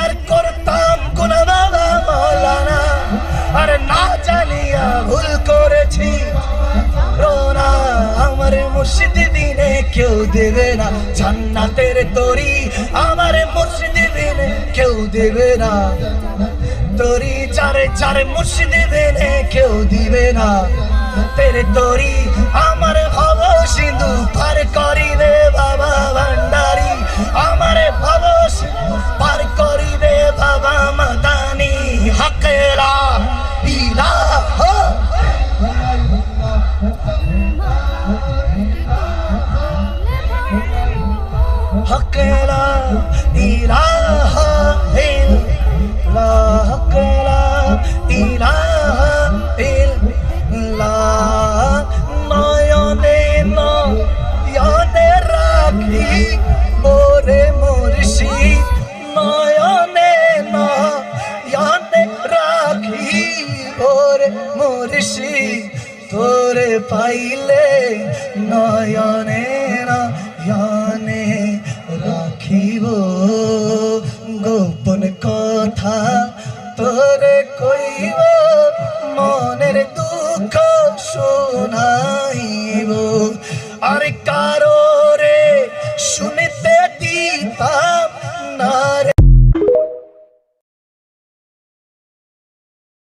আর করতাম গুনাহ বাবা মাওলানা, আর না জানিয়া ভুল করেছি রোনা। আমার মুর্শিদ বিনে কেউ দেবে না জান্নাতের তরি, আমার মুর্শিদ বিনে কেউ দেবে না তরি। চারে চারে মুর্শিদ বিনে কেউ দিবে না তেরে তরি। আমার ভব সিন্ধু পার করিবে বাবা ভান্ডারি, আমার ভব সিন্ধু পার করিবে বাবা মাদানি। হক লা ইলাহা হক লা ইলাহা ইল্লাল্লাহ, হক লা ইলাহা ইল্লাল্লাহ। নয়নে নয়নে রাখি ওরে মুর্শিদ, নয়নে নয়নে রাখি ওরে মুর্শিদ। তোরে পাইলে নয়নে নয়নে রাখিব গোপন কথা তোরে কইব, মনের দুঃখ শোনাইব। আর কারো রে শুনতে দিতা